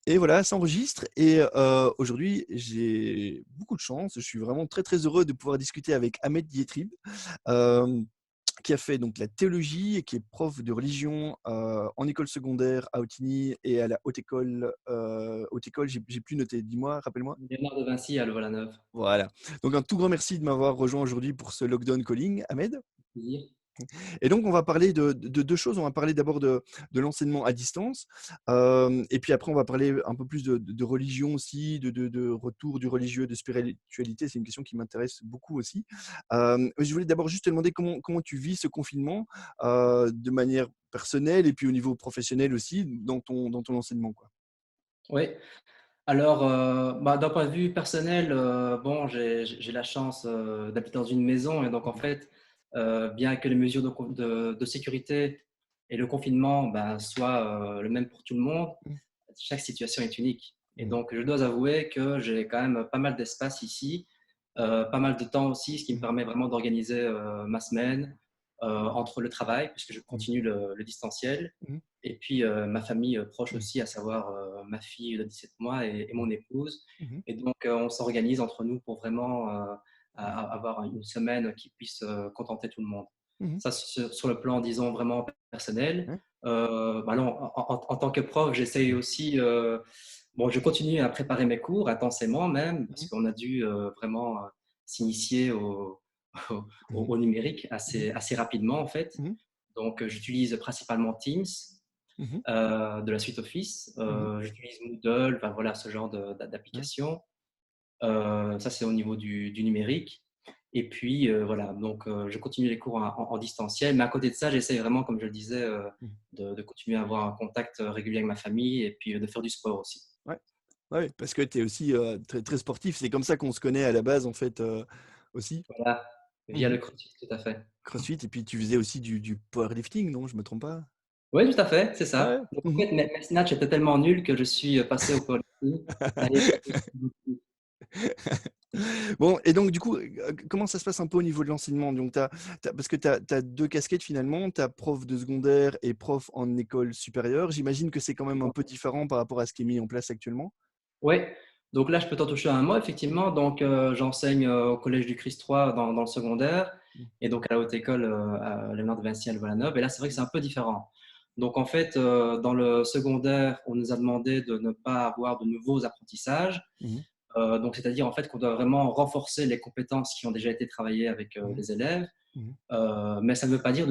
Et voilà, ça enregistre et aujourd'hui, j'ai beaucoup de chance. Je suis vraiment très, très heureux de pouvoir discuter avec Ahmed Dietrib, hem, qui a fait donc la théologie et qui est prof de religion, en école secondaire à Ottignies et à la haute école, j'ai plus noté. Dis-moi, rappelle-moi? Léonard de Vinci à Louvain-la-Neuve. Voilà. Donc un tout grand merci de m'avoir rejoint aujourd'hui pour ce lockdown calling, Ahmed. Plaisir. Et donc, on va parler de 2 choses. On va parler d'abord de l'enseignement à distance, et puis après, on va parler un peu plus de religion aussi, de retour du religieux, de spiritualité. C'est une question qui m'intéresse beaucoup aussi. Je voulais d'abord juste te demander comment tu vis ce confinement, de manière personnelle et puis au niveau professionnel aussi dans ton enseignement, quoi? Oui, alors, d'un point de vue personnel, bon, j'ai la chance, d'habiter dans une maison et donc en Mmh. fait, bien que les mesures de sécurité et le confinement, soient, le même pour tout le monde, Mmh. chaque situation est unique et Mmh. donc je dois avouer que j'ai quand même pas mal d'espace ici, pas mal de temps aussi, ce qui me Mmh. permet vraiment d'organiser, ma semaine, entre le travail puisque je Mmh. continue le distanciel. Mmh. Et puis, ma famille, proche Mmh. aussi, à savoir, ma fille de 17 mois et Mmh. mon épouse. Mmh. Et donc, on s'organise entre nous pour vraiment, avoir une semaine qui puisse, contenter tout le monde. Mmh. Ça, sur le plan, disons, vraiment personnel. Ouais. Là, en tant que prof, j'essaye Mmh. aussi, bon, je continue à préparer mes cours intensément même, parce Mmh. qu'on a dû, vraiment, s'initier au Mmh. au numérique Mmh. assez rapidement, en fait. Mmh. Donc, j'utilise principalement Teams, Mmh. de la suite Office. Mmh. J'utilise Moodle, enfin voilà, ce genre Ouais. d'application. Ça, c'est au niveau du numérique. Et puis, voilà, donc je continue les cours en distanciel. Mais à côté de ça, j'essaie vraiment, comme je le disais, Mmh. de continuer à avoir un contact régulier avec ma famille et puis de faire du sport aussi. Ouais. Ouais, parce que tu es aussi, très très sportif. C'est comme ça qu'on se connaît à la base en fait, aussi? Voilà, via Mmh. le CrossFit, tout à fait. CrossFit et puis tu faisais aussi du powerlifting, non? Je me trompe pas? Oui, tout à fait, c'est Ouais. ça. Donc en Mmh. fait, mes snatchs étaient tellement nuls que je suis passé au powerlifting. Bon et donc du coup, comment ça se passe un peu au niveau de l'enseignement? Donc parce que tu as 2 casquettes finalement, tu as prof de secondaire et prof en école supérieure. J'imagine que c'est quand même un peu différent par rapport à ce qui est mis en place actuellement? Oui, donc là, je peux t'en toucher un mot, effectivement. Donc, j'enseigne au Collège du Christ-Roi dans le secondaire Mmh. et donc à la haute école à Léonard de Vinci à Louvain-la-Neuve. Et là, c'est vrai que c'est Mmh. un peu différent. Donc, en fait, dans le secondaire, on nous a demandé de ne pas avoir de nouveaux apprentissages. Mmh. Donc, c'est-à-dire en fait qu'on doit vraiment renforcer les compétences qui ont déjà été travaillées avec Mmh. les élèves, Mmh. mais ça ne veut pas dire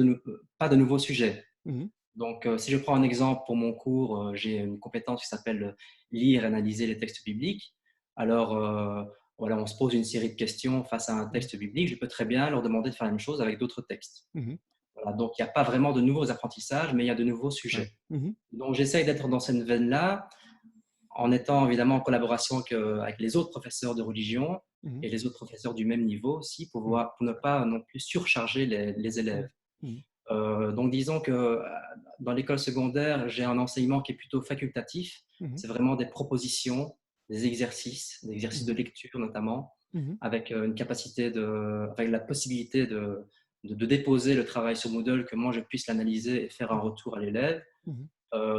pas de nouveaux sujets. Mmh. Donc, si je prends un exemple pour mon cours, j'ai une compétence qui s'appelle lire et analyser les textes bibliques. Alors, voilà, on se pose une série de questions face à un Mmh. texte biblique. Je peux très bien leur demander de faire la même chose avec d'autres textes. Mmh. Voilà, donc il n'y a pas vraiment de nouveaux apprentissages, mais il y a de nouveaux Ouais. sujets. Mmh. Donc, j'essaye d'être dans cette veine-là, en étant évidemment en collaboration avec les autres professeurs de religion Mmh. et les autres professeurs du même niveau aussi, Mmh. pour ne pas non plus surcharger les Mmh. élèves. Mmh. Donc disons que dans l'école secondaire, j'ai un enseignement qui est plutôt facultatif. Mmh. C'est vraiment des propositions, des exercices de Mmh. lecture notamment, Mmh. avec avec la possibilité de déposer le travail sur Moodle, que moi je puisse l'analyser et faire un Mmh. retour à l'élève. Mmh.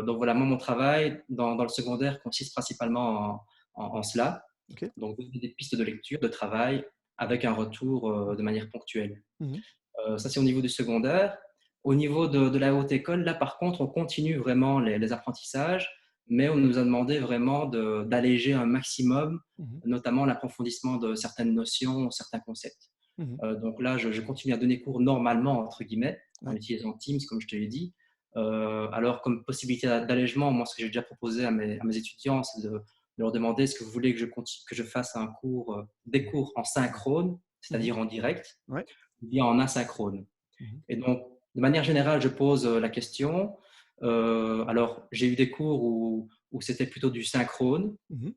Donc voilà, moi mon travail dans le secondaire consiste principalement en cela, OK. donc donner des pistes de lecture, de travail, avec un retour Mmh. de manière ponctuelle. Mmh. Ça, c'est au niveau du secondaire. Au niveau de la haute école, là, par contre, on continue vraiment les apprentissages, mais on nous a demandé vraiment d'alléger un maximum, Mmh. notamment l'approfondissement de certaines notions, certains concepts. Mmh. Donc là, je continue à donner cours «normalement» entre guillemets, en Ouais. utilisant Teams, comme je te l'ai dit. Alors, comme possibilité d'allègement, moi, ce que j'ai déjà proposé à mes étudiants, c'est de leur demander: «Est-ce que vous voulez que je fasse un cours, des Mmh. cours en synchrone, Mmh. c'est-à-dire en direct, Ouais. ou bien en asynchrone?» Mmh. Et donc, de manière générale, je pose la question. Alors, j'ai eu des cours où c'était plutôt du synchrone. Mmh.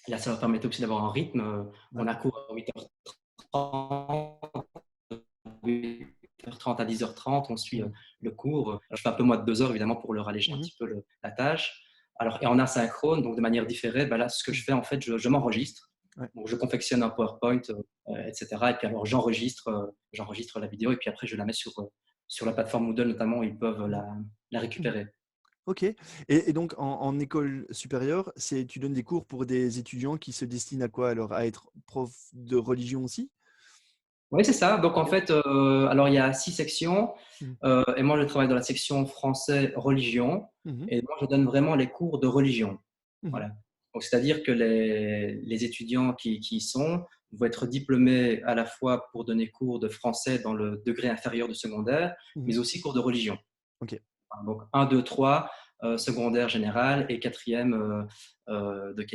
Là, ça va permettre aussi d'avoir un rythme. On Ouais. a cours à 8h30, 8h30 à 10h30, on suit Mmh. le cours. Alors, je fais un peu moins de 2 heures, évidemment, pour leur alléger un Mmh. petit peu la tâche. Alors, et en asynchrone, donc de manière différée, là, ce que je Mmh. fais, en fait, je m'enregistre. Ouais. Donc, je confectionne un PowerPoint, etc. Et puis, alors, j'enregistre la vidéo et puis après, je la mets sur la plateforme Moodle, notamment, où ils peuvent Mmh. la Mmh. récupérer. OK. Et donc en école supérieure, tu donnes des cours pour des étudiants qui se destinent à quoi alors? À être prof de religion aussi? Oui, c'est ça. Donc en OK. fait, alors il y a 6 sections, Mmh. et moi je travaille dans la section français religion Mmh mh. et moi je donne vraiment les cours de religion. Mmh. Voilà. Donc c'est-à-dire que les étudiants qui y sont vont être diplômés à la fois pour donner cours de français dans le degré inférieur du secondaire, Mmh. mais aussi cours de religion. OK. Donc 1, 2, 3, secondaire général et 4e, de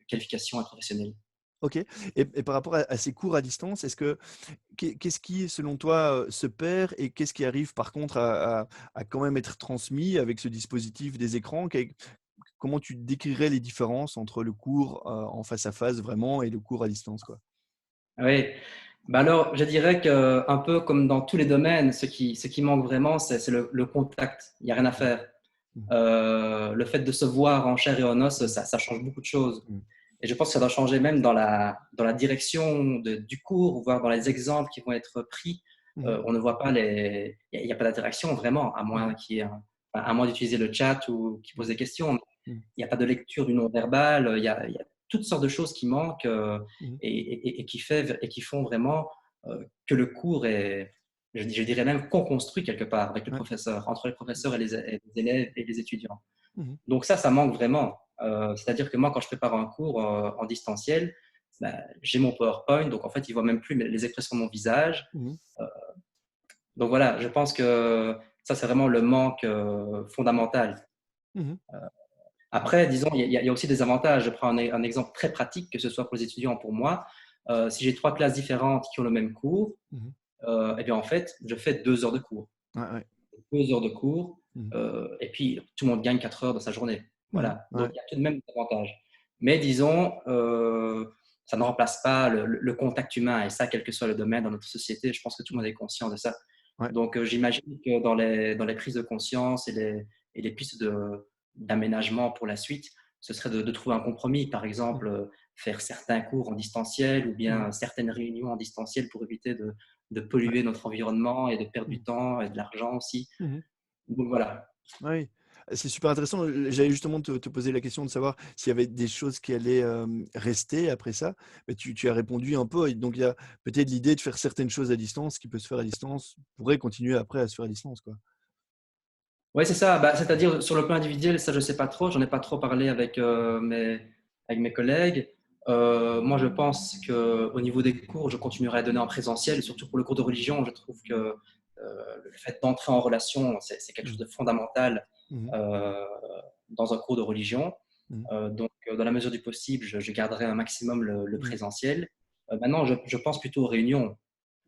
qualification et professionnelle. OK. Et par rapport à ces cours à distance, qu'est-ce qui, selon toi, se perd et qu'est-ce qui arrive par contre à quand même être transmis avec ce dispositif des écrans? Comment tu décrirais les différences entre le cours, en face à face vraiment et le cours à distance, quoi? Oui. Bah, alors, je dirais qu'un peu comme dans tous les domaines, ce qui manque vraiment, c'est le contact. Il y a rien à Mmh. faire. Mmh. Le fait de se voir en chair et en os, ça change beaucoup de choses. Mmh. Et je pense que ça doit changer même dans la direction du cours, voire dans les exemples qui vont être pris. Mmh. On ne voit pas il y a pas d'interaction vraiment, à Mmh. moins à moins d'utiliser le chat ou qui pose Mmh. des questions. Mmh. Il n'y a pas de lecture du non-verbal, il y a toutes sortes de choses qui manquent, Mmh. et qui font vraiment que le cours est, je dirais même co-construit quelque part avec le Ouais. professeur, entre les professeurs et les élèves et les étudiants. Mmh. Donc ça manque vraiment. C'est-à-dire que moi, quand je prépare un cours en distanciel, bah, j'ai mon PowerPoint, donc en fait, ils voient même plus les expressions de mon visage. Mmh. Donc voilà, je pense que ça, c'est vraiment le manque fondamental. Mmh. Après, disons, il y a aussi des avantages. Je prends un exemple très pratique, que ce soit pour les étudiants ou pour moi. Si j'ai 3 classes différentes qui ont le même cours, Mmh. eh bien, en fait, je fais 2 heures de cours. Ouais, ouais. 2 heures de cours, Mmh. et puis tout le monde gagne 4 heures dans sa journée. Mmh. Voilà, donc Ouais. il y a tout de même des avantages. Mais disons, ça ne remplace pas le contact humain et ça, quel que soit le domaine dans notre société, je pense que tout le monde est conscient de ça. Ouais. Donc j'imagine que dans les prises de conscience et les pistes d'aménagement pour la suite, ce serait de trouver un compromis. Par Mmh. exemple, faire certains cours en distanciel ou Mmh. bien certaines réunions en distanciel pour éviter de Ouais. polluer notre environnement et de perdre du Mmh. temps et de l'argent aussi. Mmh. Donc voilà. Oui, c'est super intéressant. J'allais justement te poser la question de savoir s'il y avait des choses qui allaient, rester après ça. Mais tu as répondu un peu et donc il y a peut-être l'idée de faire certaines choses à distance, qui peut se faire à distance, pourrait continuer après à se faire à distance, quoi. Ouais, c'est ça. Bah, c'est-à-dire sur le plan individuel, ça je sais pas trop, j'en ai pas trop parlé avec mes collègues. Moi, je pense qu'au niveau des cours, je continuerai à donner en présentiel, surtout pour le cours de religion. Je trouve que le fait d'entrer en relation, c'est quelque chose Mmh. de fondamental Mmh. euh, dans un cours de religion. Mmh. Donc, dans la mesure du possible, je garderai un maximum le Mmh. présentiel. Maintenant, je pense plutôt aux réunions.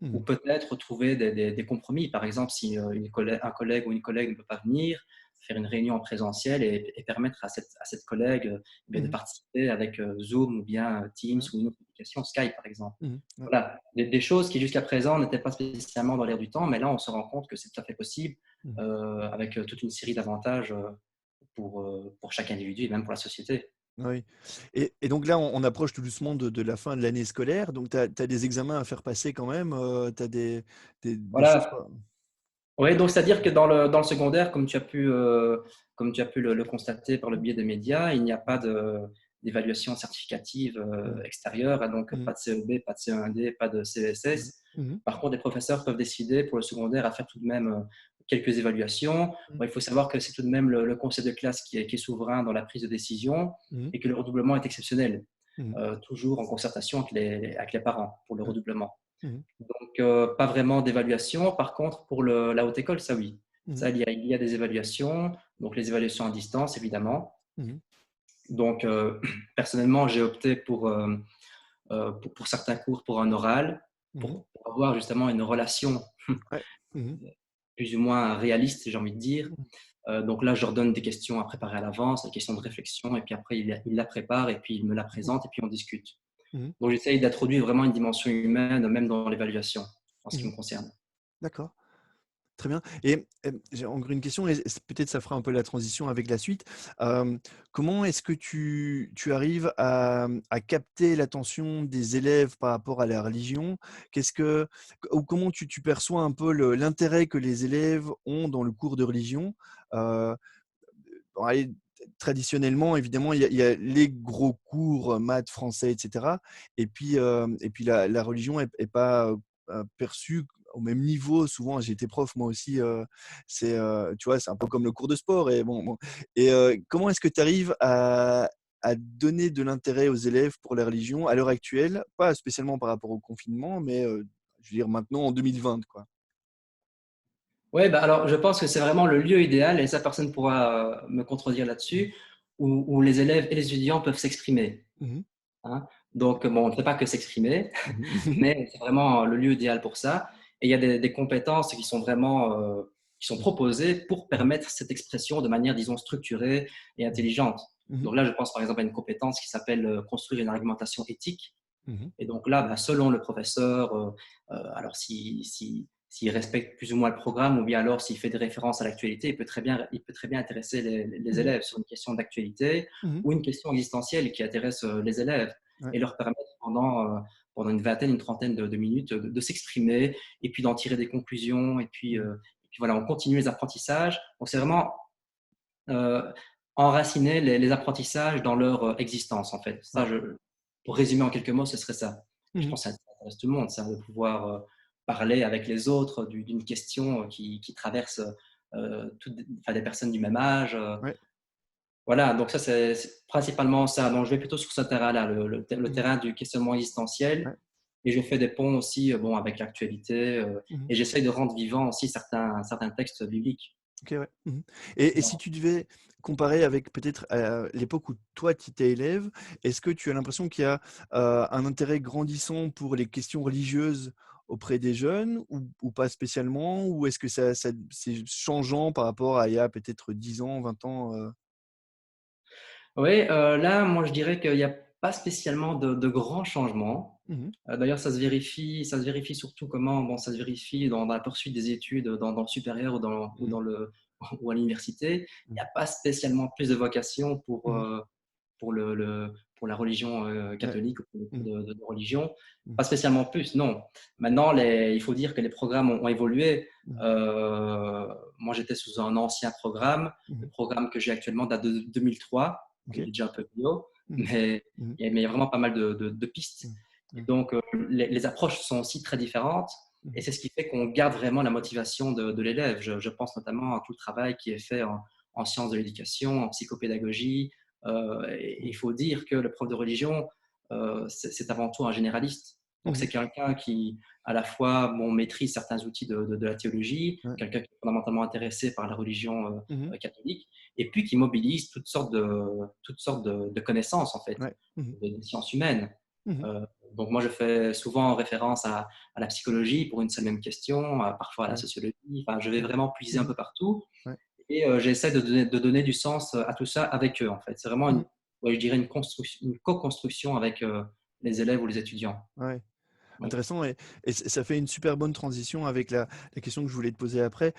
Ou Mmh. peut-être trouver des compromis. Par exemple, si un collègue ou une collègue ne peut pas venir, faire une réunion en présentiel et permettre à cette collègue de Mmh. participer avec Zoom ou bien Teams Ouais. ou une autre application, Skype par exemple. Mmh. Ouais. Voilà, des choses qui jusqu'à présent n'étaient pas spécialement dans l'air du temps, mais là on se rend compte que c'est tout à fait possible Mmh. avec toute une série d'avantages pour chaque individu et même pour la société. Oui, et donc là, on approche tout doucement de la fin de l'année scolaire, donc tu as des examens à faire passer quand même, tu as des choses Voilà. pas. Oui, donc c'est-à-dire que dans le secondaire, comme tu as pu le constater par le biais des médias, il n'y a pas d'évaluation certificative Mmh. extérieure, hein, donc Mmh. pas de CEB, pas de CE1D, pas de Mmh. CESS. Mmh. Par contre, les professeurs peuvent décider pour le secondaire à faire tout de même quelques évaluations. Mmh. Bon, il faut savoir que c'est tout de même le conseil de classe qui est souverain dans la prise de décision Mmh. et que le redoublement est exceptionnel, Mmh. toujours en concertation avec les parents pour le Ouais. redoublement. Mmh. Donc, pas vraiment d'évaluation. Par contre, pour la haute école, ça oui. Mmh. Ça, il y a des évaluations. Donc, les évaluations à distance, évidemment. Mmh. Donc, personnellement, j'ai opté pour certains cours pour un oral, Mmh. pour avoir justement une relation Ouais. Mmh. plus ou moins réaliste, j'ai envie de dire. Mmh. Donc là, je leur donne des questions à préparer à l'avance, des questions de réflexion, et puis après, ils la préparent, et puis ils me la Mmh. présentent, et puis on discute. Mmh. Donc, j'essaye d'introduire vraiment une dimension humaine, même dans l'évaluation, en ce qui Mmh. me concerne. D'accord. Très bien et j'ai encore une question et peut-être ça fera un peu la transition avec la suite. Comment est-ce que tu arrives à capter l'attention des élèves par rapport à la religion? Qu'est-ce que ou comment tu perçois un peu l'intérêt que les élèves ont dans le cours de religion? Heu, allez, traditionnellement, évidemment, il y a les gros cours, maths, français, et cetera, et puis la religion est pas, perçue au même niveau. Souvent, j'ai été prof moi aussi, tu vois, c'est un peu comme le cours de sport et bon et comment est-ce que tu arrives à donner de l'intérêt aux élèves pour la religion à l'heure actuelle? Pas spécialement par rapport au confinement, mais je veux dire maintenant en 2020, quoi? Ouais, bah, alors je pense que c'est vraiment le lieu idéal et ça personne pourra, me contredire Mmh. là-dessus, où les élèves et les étudiants peuvent s'exprimer, Mmh. hein. Donc bon, on ne fait pas que s'exprimer, Mmh. mais c'est vraiment le lieu idéal pour ça et il y a des compétences qui sont vraiment, qui sont proposées pour Mmh. permettre cette expression de manière, disons, structurée et Mmh. intelligente. Mmh. Donc là, je pense par exemple à une compétence qui s'appelle, construire une argumentation éthique. Mmh. Et donc là, bah, selon le professeur, alors s'il respecte plus ou moins le programme ou bien alors s'il fait des références à l'actualité, il peut très bien intéresser les Mmh. élèves sur une question d'actualité Mmh. ou une question existentielle qui intéresse les élèves Ouais. et leur permettre pendant une vingtaine, une trentaine de minutes de s'exprimer et puis d'en tirer des conclusions. Mmh. Et puis voilà, on continue les apprentissages. Donc c'est vraiment euh, enraciner les apprentissages dans leur existence en fait. Ouais. Pour résumer en quelques mots, ce serait ça. Je Mmh. pense que ça intéresse tout le monde, ça, de pouvoir parler avec les autres d'une question qui traverse enfin, des personnes du même âge. Ouais. Voilà, donc ça, c'est principalement ça. Donc, je vais plutôt sur ce terrain-là, le Mmh. terrain du questionnement existentiel. Ouais. Et je fais des ponts aussi bon, avec l'actualité. Mmh. Et j'essaye de rendre vivant aussi certains textes bibliques. OK, ouais. Mmh. Et si tu devais comparer avec peut-être, l'époque où toi tu étais élève, est-ce que tu as l'impression qu'il y a, un intérêt grandissant pour les questions religieuses auprès des jeunes ou pas spécialement? Ou est-ce que ça c'est changeant par rapport à il y a peut-être 10 ans, 20 ans, Oui, là, moi, je dirais qu'il n'y a pas spécialement de grands changements. Mmh. D'ailleurs, ça se vérifie surtout comment? Bon, ça se vérifie dans la poursuite des études, dans le supérieur ou Mmh. dans le ou à l'université. Il Mmh. n'y a pas spécialement plus de vocation Mmh. pour pour la religion, Ouais. catholique ou pour les cours Mmh. de religion. Mmh. Pas spécialement plus, non. Maintenant, il faut dire que les programmes ont évolué. Mmh. Moi, j'étais sous un ancien programme. Le Mmh. programme que j'ai actuellement date de 2003. Il est OK. déjà un peu vieux, Mmh. mais Mmh. il y a vraiment pas mal de pistes. Mmh. Et Ouais. donc, les approches sont aussi très différentes. Et Mmh. c'est ce qui fait qu'on garde vraiment la motivation de l'élève. Je pense notamment à tout le travail qui est fait en sciences de l'éducation, en psychopédagogie. Et il Mmh. faut dire que le prof de religion, c'est avant tout un généraliste. Donc, Mmh. c'est quelqu'un qui, à la fois, bon, maîtrise certains outils de la théologie, Ouais. quelqu'un qui est fondamentalement intéressé par la religion Mmh. catholique, et puis qui mobilise toutes sortes de connaissances, en fait, Ouais. Mmh. des sciences humaines. Mmh. Euh, donc, moi, je fais souvent référence à la psychologie pour une seule même question, parfois à la Ouais. sociologie. Enfin, je vais Ouais. vraiment puiser un Mmh. peu partout Ouais. et j'essaie de donner du sens à tout ça avec eux, en fait. C'est vraiment Mmh. ouais, je dirais une co-construction avec les élèves ou les étudiants. Ouais. Oui. Intéressant et ça fait une super bonne transition avec la question que je voulais te poser après.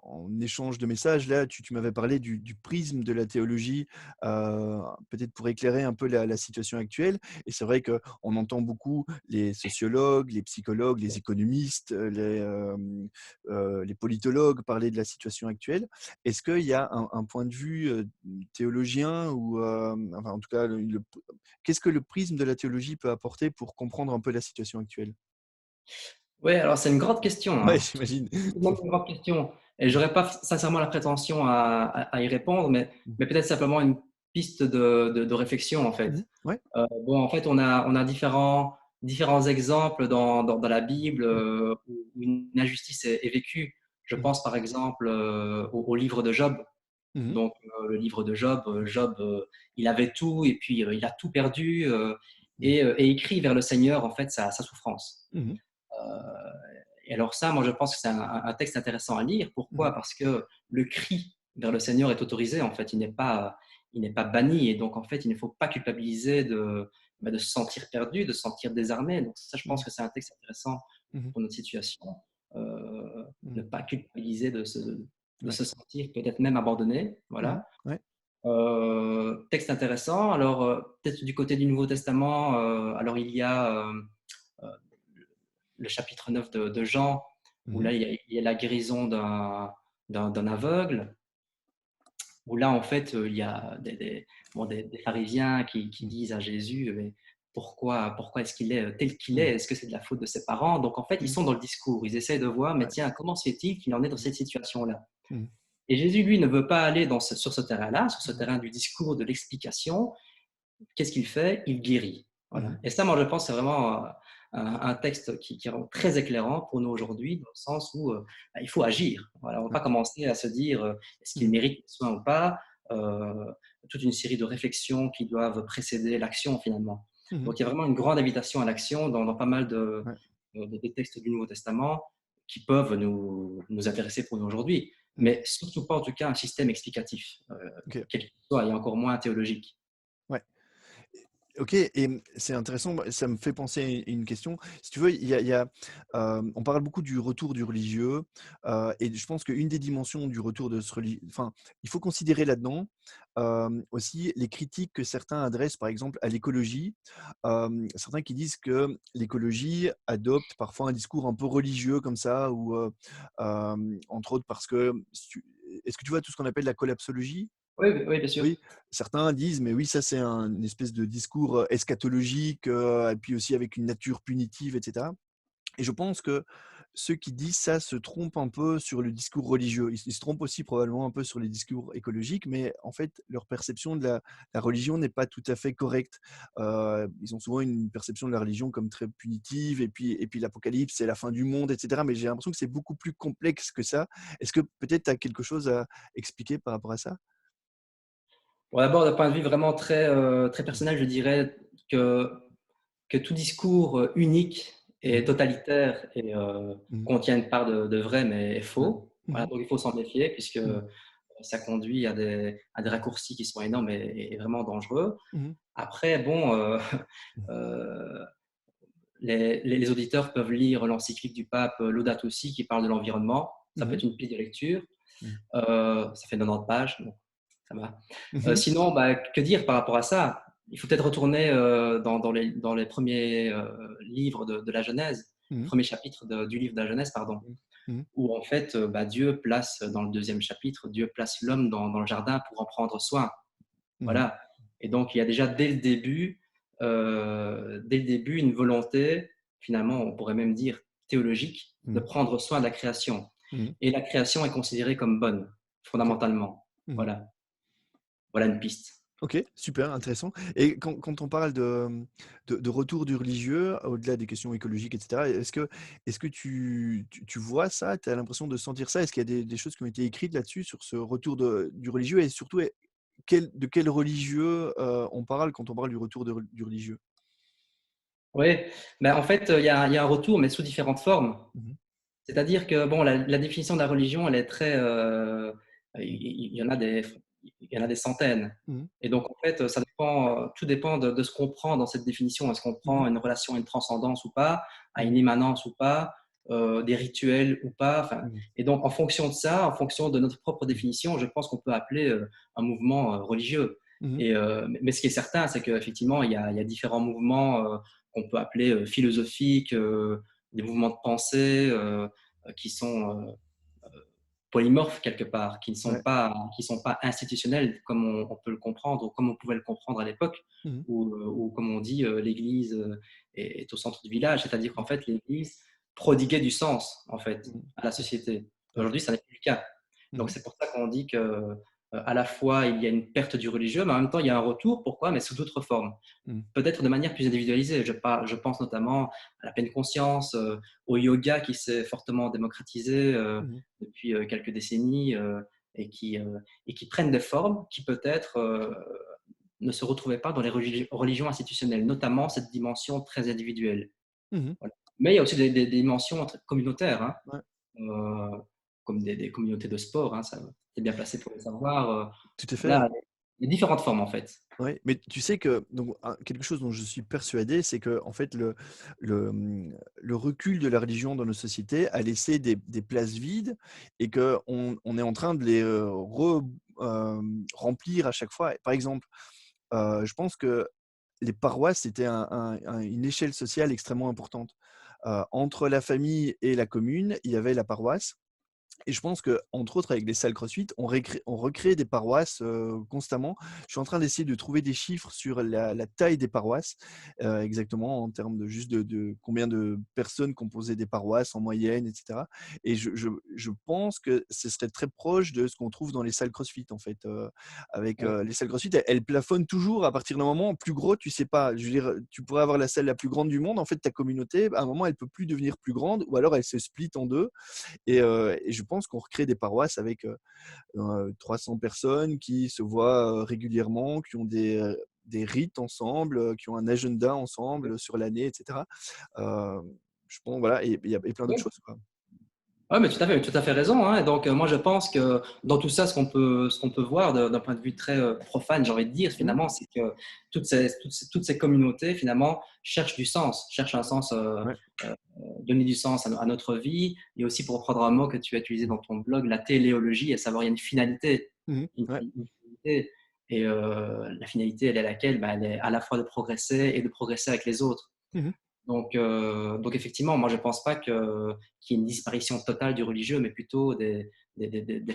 En échange de messages, là, tu m'avais parlé du prisme de la théologie, peut-être pour éclairer un peu la situation actuelle et c'est vrai qu'on entend beaucoup les sociologues, les psychologues, les économistes, les politologues parler de la situation actuelle. Est-ce qu'il y a un point de vue, théologien ou, enfin, en tout cas, qu'est-ce que le prisme de la théologie peut apporter pour comprendre un peu la situation actuelle? Ouais, alors c'est une grande question, Ouais, hein. j'imagine. C'est vraiment une grande question. Et Mmh. j'aurais pas sincèrement la prétention à y répondre, Mmh. mais peut-être simplement une piste de réflexion, en Mmh. fait. Ouais. Bon, en fait, on a différents exemples dans la Bible Mmh. où une injustice est vécue. Je Mmh. pense par exemple au livre de Job. Mmh. Donc, le livre de Job, il avait tout et puis il a tout perdu Mmh. et écrit vers le Seigneur en fait sa souffrance. Mmh. Et alors ça, moi je pense que c'est un texte intéressant à lire. Mmh. Pourquoi? Parce que le cri vers le Seigneur est autorisé en fait, il n'est pas banni et donc en fait il ne faut pas culpabiliser de se sentir perdu, de se sentir désarmé. Donc ça, je pense Mmh. que c'est un texte intéressant Mmh. pour notre situation. Ne Mmh. pas culpabiliser de Ouais. se sentir peut-être même abandonné. Mmh. Voilà. Ouais. Texte intéressant. Alors, peut-être du côté du Nouveau Testament, alors il y a euh, le chapitre 9 de Jean, où Mmh. là, il y a la guérison d'un aveugle. où là, en fait, il y a des pharisiens qui Mmh. disent à Jésus, mais pourquoi est-ce qu'il est tel qu'il Mmh. est? Est-ce que c'est de la faute de ses parents? Donc, en fait, ils Mmh. sont dans le discours. Ils essayent de voir, mais Ouais. tiens, comment se fait-il qu'il en est dans Mmh. cette situation-là? Mmh. Et Jésus, lui, ne veut pas aller sur ce terrain-là, sur ce Mmh. terrain du discours, de l'explication. Qu'est-ce qu'il fait? Il guérit. Voilà. Mmh. Et ça, moi, je pense, c'est vraiment un texte qui est très éclairant pour nous aujourd'hui, dans le sens où bah, il faut agir. Voilà, on ne va Ouais. pas commencer à se dire est-ce qu'il Mmh. mérite le soin ou pas. euh, Toute une série de réflexions qui doivent précéder l'action, finalement. Mmh. Donc, il y a vraiment une grande invitation à l'action dans pas mal Ouais. des textes du Nouveau Testament qui peuvent nous intéresser pour nous aujourd'hui, Mmh. mais surtout pas, en tout cas, un système explicatif, OK. quel qu'il soit, et encore moins théologique. Ouais. OK et c'est intéressant, bah, ça me fait penser à une question. Si tu veux, on parle beaucoup du retour du religieux, et je pense qu'une des dimensions du retour de ce enfin, il faut considérer là-dedans, aussi les critiques que certains adressent, par exemple, à l'écologie. Certains qui disent que l'écologie adopte parfois un discours un peu religieux comme ça ou, entre autres parce que si tu est-ce que tu vois tout ce qu'on appelle la collapsologie? Oui, oui, oui, bien sûr. Oui, certains disent: «Mais oui, ça c'est une espèce de discours, eschatologique, et puis aussi avec une nature punitive» et cetera et je pense que ceux qui disent ça se trompent un peu sur le discours religieux. Ils se trompent aussi probablement un peu sur les discours écologiques, mais en fait, leur perception de la religion n'est pas tout à fait correcte. Ils ont souvent une perception de la religion comme très punitive et puis l'apocalypse, c'est la fin du monde et cetera, mais j'ai l'impression que c'est beaucoup plus complexe que ça. Est-ce que peut-être tu as quelque chose à expliquer par rapport à ça? Bon, d'abord, d'un point de vue vraiment très Mmh. personnel, je dirais que, que tout discours unique et Mmh. totalitaire Mmh. contient une part de vrai, mais est Ouais. faux. Mmh Voilà, mh. donc il faut s'en méfier, puisque Mmh. ça conduit à des raccourcis qui sont énormes et vraiment dangereux. Mmh. Après, bon, Mmh. euh, les auditeurs peuvent lire l'encyclique du pape Laudato Si qui parle de l'environnement. Ça peut Mmh. être une piste de lecture. Mmh. Ça fait 90 pages, donc ça va. Mmh. Sinon, bah, que dire par rapport à ça? Il faut peut-être retourner dans les premiers livres de la Genèse, Mmh. premier chapitre du livre de la Genèse, pardon, Mmh. Mmh. où en fait, bah, Dieu place, dans le deuxième chapitre, Dieu place l'homme dans le jardin pour en prendre soin. Mmh. Voilà. Et donc, il y a déjà dès le début une volonté, finalement, on pourrait même dire théologique, de Mmh. prendre soin de la création. Mmh. Et la création est considérée comme bonne, OK. fondamentalement. Mmh. Voilà, voilà une piste. OK, super intéressant et quand on parle de retour du religieux, au-delà des questions écologiques et cetera, est-ce que tu vois ça? Tu as l'impression de sentir ça? Est-ce qu'il y a des choses qui ont été écrites là-dessus, sur ce retour du religieux et surtout, de quel religieux, on parle quand on parle du retour du religieux? Oui, ben, en fait, il y a un retour, mais sous différentes formes. Mmh mh. C'est-à-dire que bon, la définition de la religion, elle est très, il y en a il y en a des centaines. Mmh. Et donc, en fait, ça dépend, tout dépend de ce qu'on prend dans cette définition. Est-ce qu'on Mmh. prend une relation à une transcendance ou pas, à Mmh. une immanence ou pas, des rituels ou pas. Enfin, Mmh. et donc, en fonction de ça, en fonction de notre propre Mmh. définition, je pense qu'on peut appeler un mouvement religieux. Mmh. Mais ce qui est certain, c'est qu'effectivement, il y a différents mouvements qu'on peut appeler philosophiques, des mouvements de pensée qui sont polymorphes quelque part, Ouais. qui sont pas institutionnels comme on peut le comprendre ou comme on pouvait le comprendre à l'époque, Mmh. où comme on dit, l'Église est au centre du village, c'est-à-dire Mmh. qu'en fait l'Église prodiguait du sens en fait Mmh. à la société. Ouais. Aujourd'hui, ça n'est plus le cas. Donc Mmh. c'est pour ça qu'on dit que à la fois il y a une perte du religieux, mais en même temps il y a un retour. Pourquoi? Mais sous d'autres formes. Mmh. Peut-être de manière plus individualisée. Je pense notamment à la pleine conscience, au yoga qui s'est fortement démocratisé Mmh. depuis quelques décennies et, qui, euh, et qui prennent des formes qui peut-être ne se retrouvaient pas dans les religions institutionnelles, notamment cette dimension très individuelle. Mmh. Voilà. Mais il y a aussi des dimensions communautaires, hein, Ouais, euh, comme des communautés de sport, hein, ça, c'est bien placé pour le savoir. tout à fait. Voilà, il y a différentes formes en fait. Oui, mais tu sais que donc quelque chose dont je suis persuadé, c'est que en fait le recul de la religion dans nos sociétés a laissé des places vides et qu'on est en train de les, remplir à chaque fois. Par exemple, je pense que les paroisses, c'était une échelle sociale extrêmement importante. Entre la famille et la commune, il y avait la paroisse Et je pense que, entre autres, avec les salles CrossFit, on recrée des paroisses constamment. Je suis en train d'essayer de trouver des chiffres sur la taille des paroisses, exactement en termes de juste de combien de personnes composaient des paroisses en moyenne, etc. Et je pense que ce serait très proche de ce qu'on trouve dans les salles CrossFit, en fait. Avec Oui, les salles CrossFit, elles plafonnent toujours à partir d'un moment plus gros, tu sais pas. Je veux dire, tu pourrais avoir la salle la plus grande du monde, en fait, ta communauté, à un moment, elle peut plus devenir plus grande, ou alors elle se split en deux. Et je pense qu'on recrée des paroisses avec 300 personnes qui se voient régulièrement, qui ont des rites ensemble, qui ont un agenda ensemble sur l'année, etc. Euh, je pense, voilà, et il y a plein d'autres oui. choses, quoi. Ouais, mais tout à fait raison, hein. Et donc, moi, je pense que dans tout ça, ce qu'on peut voir d'un point de vue très profane, j'ai envie de dire, Mhm, finalement, c'est que toutes ces communautés, finalement, cherchent du sens, cherchent un sens, ouais. donner du sens à notre vie. Et aussi, pour reprendre un mot que tu as utilisé dans ton blog, la téléologie, à savoir, il y a une finalité. Mhm, ouais. Une finalité. Et la finalité, elle est laquelle? Ben, elle est à la fois de progresser et de progresser avec les autres. Mhm, Donc effectivement, moi je ne pense pas qu'il y ait une disparition totale du religieux, mais plutôt des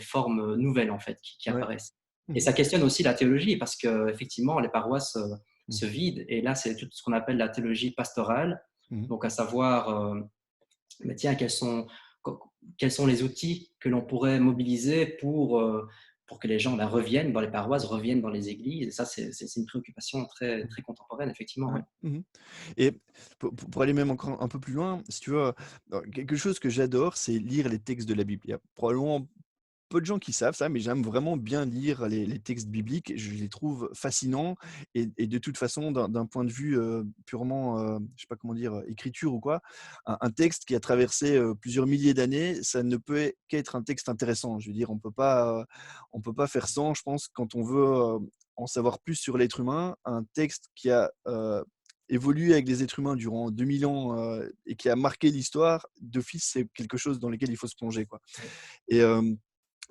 formes nouvelles en fait qui ouais. apparaissent. Et Mhm, ça questionne aussi la théologie parce que effectivement les paroisses mhm, se vident et là c'est tout ce qu'on appelle la théologie pastorale. mhm. Donc à savoir, mais tiens, quels sont les outils que l'on pourrait mobiliser pour que les gens ben, reviennent dans les paroisses, reviennent dans les églises. Et ça, c'est une préoccupation très, très contemporaine, effectivement. Ouais. Ouais. Mhm. Et pour aller même encore un peu plus loin, si tu veux, quelque chose que j'adore, c'est lire les textes de la Bible. Il y a probablement peu de gens qui savent ça, mais j'aime vraiment bien lire les textes bibliques. Je les trouve fascinants et de toute façon, d'un point de vue purement, je sais pas comment dire, écriture ou quoi, un texte qui a traversé plusieurs milliers d'années, ça ne peut qu'être un texte intéressant. Je veux dire, on peut pas faire sans, je pense, quand on veut en savoir plus sur l'être humain, un texte qui a évolué avec les êtres humains durant 2000 ans et qui a marqué l'histoire, d'office, c'est quelque chose dans lequel il faut se plonger, quoi. Et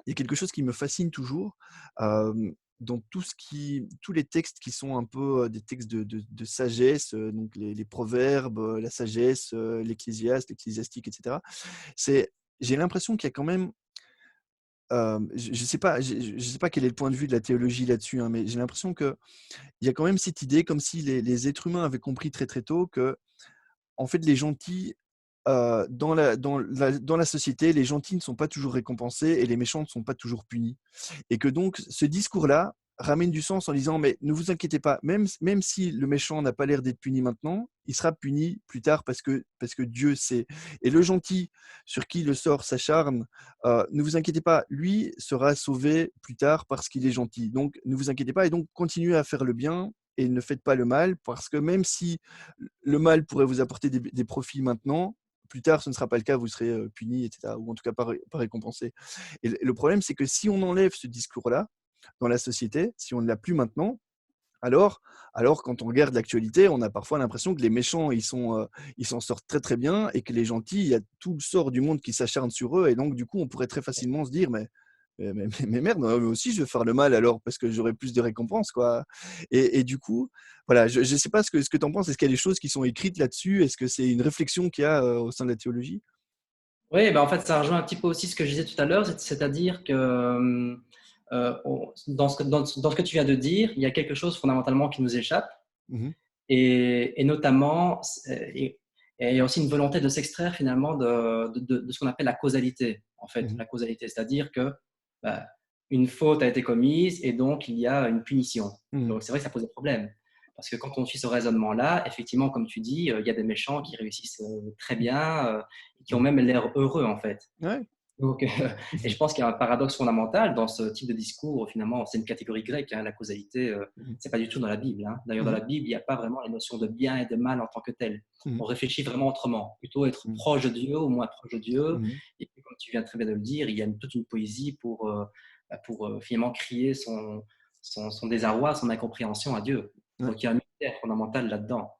il y a quelque chose qui me fascine toujours, dans tous les textes qui sont un peu, des textes de sagesse, donc les proverbes, la sagesse, l'Ecclésiastique et cetera. C'est J'ai l'impression qu'il y a quand même, je sais pas je sais pas quel est le point de vue de la théologie là-dessus, hein, mais j'ai l'impression qu'il y a quand même cette idée comme si les êtres humains avaient compris très, très tôt que en fait, les gentils, dans la société, les gentils ne sont pas toujours récompensés et les méchants ne sont pas toujours punis. Et que donc ce discours-là ramène du sens en disant: «Mais ne vous inquiétez pas, même si le méchant n'a pas l'air d'être puni maintenant, il sera puni plus tard parce que Dieu sait. Et le gentil sur qui le sort s'acharne, ne vous inquiétez pas, lui sera sauvé plus tard parce qu'il est gentil. Donc ne vous inquiétez pas et donc continuez à faire le bien et ne faites pas le mal parce que même si le mal pourrait vous apporter des profits maintenant, plus tard, ce ne sera pas le cas, vous serez puni, etc. Ou en tout cas pas récompensé. Et le problème, c'est que si on enlève ce discours-là dans la société, si on ne l'a plus maintenant, alors, alors quand on regarde l'actualité, on a parfois l'impression que les méchants, ils s'en sortent très très bien et que les gentils, il y a tout le sort du monde qui s'acharne sur eux. Et donc, du coup, on pourrait très facilement se dire, mais merde, moi aussi, je vais faire le mal alors parce que j'aurai plus de récompenses, quoi. Et du coup, voilà, je ne sais pas ce que tu en penses. Est-ce qu'il y a des choses qui sont écrites là-dessus? Est-ce que c'est une réflexion qu'il y a au sein de la théologie? Oui, ben en fait, ça rejoint un petit peu aussi ce que je disais tout à l'heure, c'est-à-dire que dans ce que tu viens de dire, il y a quelque chose fondamentalement qui nous échappe, Mhm, et notamment, et il y a aussi une volonté de s'extraire finalement de ce qu'on appelle la causalité, en fait, mhm, la causalité, c'est-à-dire que bah, une faute a été commise et donc il y a une punition. mhm, Donc c'est vrai que ça pose des problèmes. Parce que quand on suit ce raisonnement-là, effectivement, comme tu dis, il y a des méchants qui réussissent très bien, et qui ont mhm. même l'air heureux, en fait. Ouais. Donc, et je pense qu'il y a un paradoxe fondamental dans ce type de discours. Finalement, c'est une catégorie grecque, hein, la causalité, Mhm, c'est pas du tout dans la Bible, hein. D'ailleurs, dans mhm, la Bible, il n'y a pas vraiment la notion de bien et de mal en tant que tel. mhm, On réfléchit vraiment autrement, plutôt être mhm, proche de Dieu ou moins proche de Dieu. mhm. Et puis, comme tu viens très bien de le dire, il y a toute une poésie pour finalement crier son désarroi, son incompréhension à Dieu. Ouais. Donc, il y a un mystère fondamental là-dedans.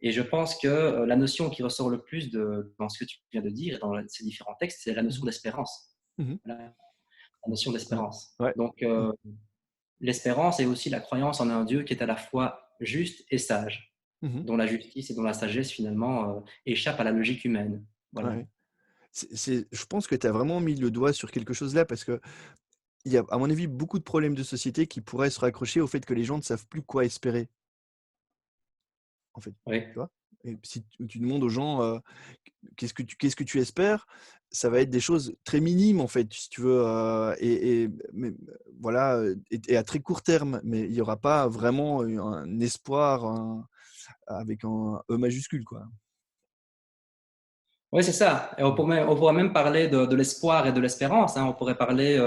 Et je pense que la notion qui ressort le plus dans ce que tu viens de dire et dans ces différents textes, c'est la notion Mhm, d'espérance. mhm. Voilà, la notion Ouais. d'espérance. Ouais. Donc, Mhm, l'espérance est aussi la croyance en un Dieu qui est à la fois juste et sage, mhm. dont la justice et dont la sagesse, finalement, échappent à la logique humaine. Voilà. Ouais. Je pense que tu as vraiment mis le doigt sur quelque chose là parce que il y a, à mon avis, beaucoup de problèmes de société qui pourraient se raccrocher au fait que les gens ne savent plus quoi espérer, en fait, Oui. tu vois? Et si tu demandes aux gens, qu'est-ce que tu espères? Ça va être des choses très minimes, en fait, si tu veux, mais voilà, et à très court terme, mais il y aura pas vraiment un espoir, avec un E majuscule, quoi. Oui, c'est ça. Et Mmh. on pourrait même parler de l'espoir et de l'espérance, hein. On pourrait parler,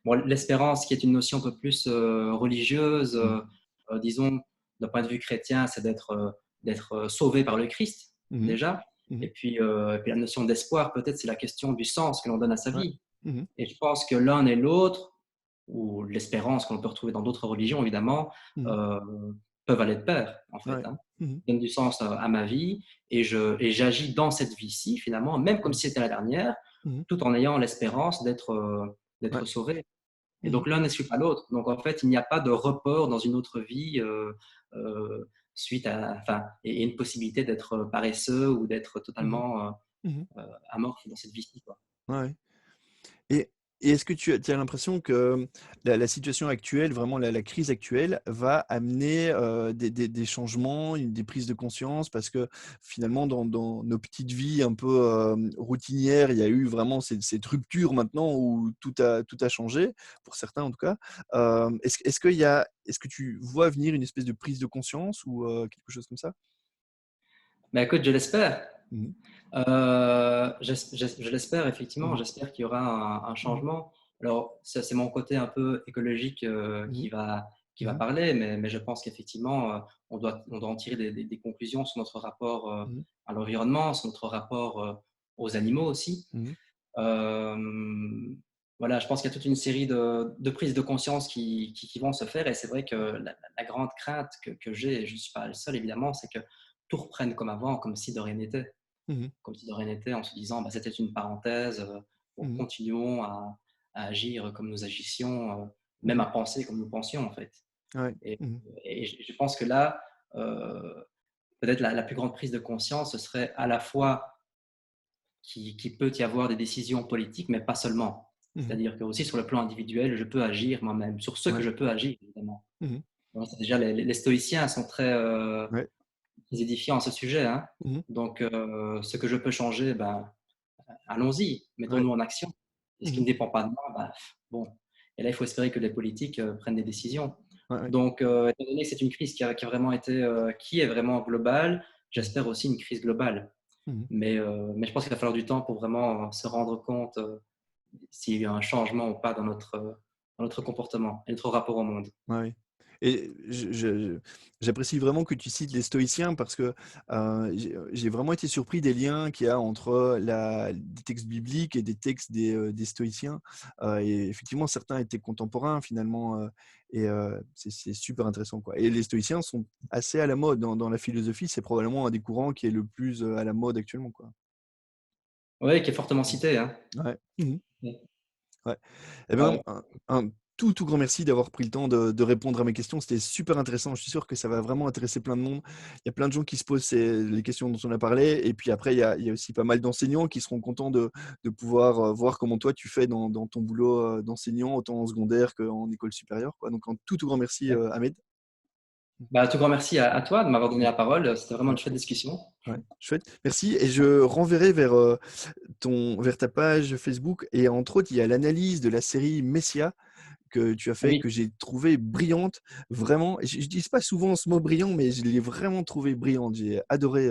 bon, l'espérance qui est une notion un peu plus religieuse, Mmh. disons, d'un point de vue chrétien, c'est d'être sauvé par le Christ, Mmh mh. déjà. Mmh. Et puis la notion d'espoir, peut-être, c'est la question du sens que l'on donne à sa Ouais. vie. Mmh mh. Et je pense que l'un et l'autre, ou l'espérance qu'on peut retrouver dans d'autres religions, évidemment, Mmh. euh, peuvent aller de pair, en fait, Ouais. hein. Mmh mh. Donne du sens à ma vie et j'agis dans cette vie-ci, finalement, même comme Mmh. si c'était la dernière, Mmh. tout en ayant l'espérance Ouais. d'être sauvé. Et Mmh mh. donc l'un n'exclut pas l'autre. Donc en fait, il n'y a pas de report dans une autre vie suite à, enfin, et une possibilité d'être paresseux ou d'être Mmh. totalement Mmh. amorphe dans cette vie-ci, quoi. Ouais, ouais. Et et est-ce que tu as l'impression que la situation actuelle, vraiment la crise actuelle va amener, des changements, des prises de conscience? Parce que finalement dans nos petites vies un peu, routinières, il y a eu vraiment cette rupture maintenant où tout a changé, pour certains en tout cas. Est-ce que tu vois venir une espèce de prise de conscience ou, quelque chose comme ça? Mais écoute, je l'espère. Mmh mh. Je l'espère effectivement, Mmh. j'espère qu'il y aura un Mmh. changement. Alors, ça, c'est mon côté un peu écologique Mmh. qui va Mmh. parler, mais je pense qu'effectivement, on doit en tirer des conclusions sur notre rapport Mmh. à l'environnement, sur notre rapport aux animaux aussi. Mmh. Euh, voilà, je pense qu'il y a toute une série de prises de conscience qui vont se faire, et c'est vrai que la grande crainte que j'ai, et je ne suis pas le seul évidemment, c'est que tout reprenne comme avant, comme si de rien n'était, Mmh. comme si de rien n'était, en se disant bah, c'était une parenthèse, bon, Mmh. continuons à agir comme nous agissions, même Mmh. à penser comme nous pensions en fait. Ouais. Et, Mmh. et je pense que là, peut-être la plus grande prise de conscience, ce serait à la fois qu'il peut y avoir des décisions politiques, mais pas seulement. Mmh. C'est-à-dire que aussi sur le plan individuel, je peux agir moi-même, sur ce que Ouais. je peux agir, évidemment. Mmh. Donc, déjà, les stoïciens sont Ouais. très édifiants à ce sujet, hein. Mmh. Donc, ce que je peux changer, ben, allons-y, Ouais. mettons-nous en action. Et ce qui Mmh. ne dépend pas de moi, ben, bon. Et là, il faut espérer que les politiques prennent des décisions. Ouais, ouais. Donc, étant donné que c'est une crise qui a vraiment été, qui est vraiment globale, Mmh. j'espère aussi une crise globale. Mmh. Mais je pense qu'il va falloir du temps pour vraiment se rendre compte s'il y a eu un changement ou pas dans notre comportement et notre rapport au monde. Ouais, ouais. Et j'apprécie vraiment que tu cites les stoïciens parce que, j'ai vraiment été surpris des liens qu'il y a entre des textes bibliques et des textes des stoïciens. Et effectivement, certains étaient contemporains finalement, c'est super intéressant, quoi. Et les stoïciens sont assez à la mode dans la philosophie, c'est probablement un des courants qui est le plus, à la mode actuellement, quoi. Oui, qui est fortement cité, hein. Ouais. Mmh. Mmh. Ouais. Eh Ah ben, ouais. un tout grand merci d'avoir pris le temps de répondre à mes questions. C'était super intéressant. Je suis sûr que ça va vraiment intéresser plein de monde. Il y a plein de gens qui se posent les questions dont on a parlé. Et puis après, il y a aussi pas mal d'enseignants qui seront contents de pouvoir voir comment toi tu fais dans ton boulot d'enseignant, autant en secondaire qu'en école supérieure, quoi. Donc un tout grand merci, Ouais. Ahmed. Bah, tout grand merci à toi de m'avoir donné la parole. C'était vraiment Ouais, une chouette discussion. ouais, chouette. Merci. Et je renverrai vers ta page Facebook. Et entre autres, il y a l'analyse de la série Messia que tu as fait, Oui. que j'ai trouvé brillante, vraiment. Je n'utilise pas souvent ce mot brillant, mais je l'ai vraiment trouvé brillante. J'ai adoré,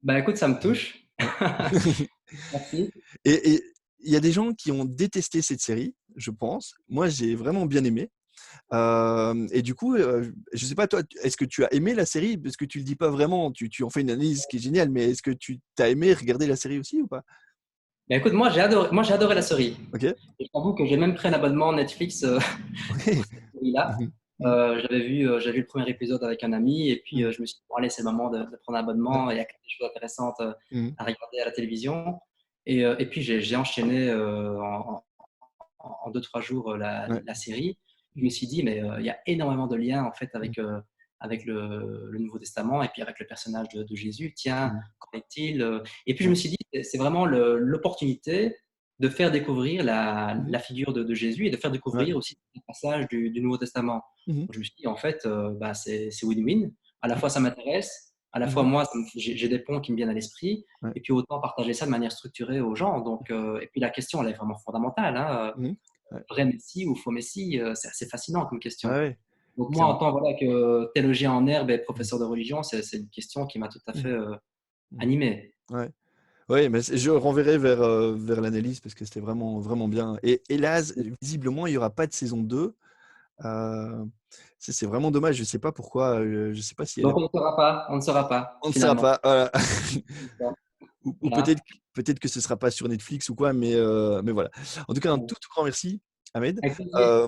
Bah, écoute, ça me touche. ouais. Merci. Et il y a des gens qui ont détesté cette série, je pense. Moi, j'ai vraiment bien aimé. Et du coup, je sais pas toi, est-ce que tu as aimé la série? Parce que tu le dis pas vraiment, tu en fais une analyse qui est géniale, mais est-ce que tu as aimé regarder la série aussi ou pas? Bah, écoute, moi, j'ai adoré la série. OK. Et je t'avoue que j'ai même pris un abonnement Netflix pour OK. cette série-là. Mmh mh. J'avais vu le premier épisode avec un ami et puis Mmh. je me suis dit, bon, allez, c'est le moment de prendre un Ouais. abonnement. Il y a des choses intéressantes Mmh. à regarder à la télévision. Et puis, j'ai enchaîné en 2-3 jours Ouais. la série. Je Mmh. me suis dit, mais il y a énormément de liens en fait Mmh. avec avec le Nouveau Testament et puis avec le personnage de Jésus. Tiens, Mmh. qu'en est-il? Et puis je Ouais. me suis dit, c'est vraiment l'opportunité de faire découvrir Mmh. la figure de Jésus et de faire Ouais. découvrir aussi des passages du Nouveau Testament. Mmh. Donc je me suis dit, en fait, bah, c'est win-win. À la Ouais. fois, ça m'intéresse, à la fois, Mmh. moi, j'ai des ponts qui me viennent à l'esprit, Ouais. et puis autant partager ça de manière structurée aux gens. Donc, et puis la question, elle est vraiment fondamentale, hein. Mmh. Ouais. Vrai Messie ou faux Messie, c'est assez fascinant comme Ouais, question. ouais, Donc moi, en clairement. tant voilà, que théologien en herbe et Mmh. professeur de religion, c'est une question qui m'a tout à fait Mmh. Mmh. animé. Ouais. Ouais, mais je renverrai vers l'analyse parce que c'était vraiment, vraiment bien. Et hélas, visiblement, il n'y aura pas de saison 2. Euh, c'est vraiment dommage. Je ne sais pas pourquoi. Je ne sais pas si elle Donc est. on ne saura pas On ne saura finalement. pas. Voilà. Ou Voilà. peut-être que ce ne sera pas sur Netflix ou quoi, mais voilà. En tout cas, un tout grand merci, Ahmed. Avec plaisir. Euh,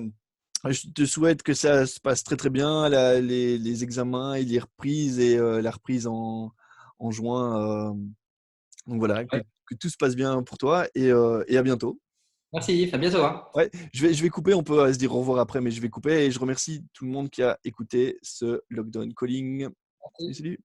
je te souhaite que ça se passe très très bien, les examens et les reprises et la reprise en juin. Donc voilà, Ouais. que tout se passe bien pour toi et à bientôt. Merci Yves, à bientôt, hein. Ouais, je vais couper, on peut se dire au revoir après, mais je vais couper et je remercie tout le monde qui a écouté ce Lockdown Calling. Salut, Merci. salut.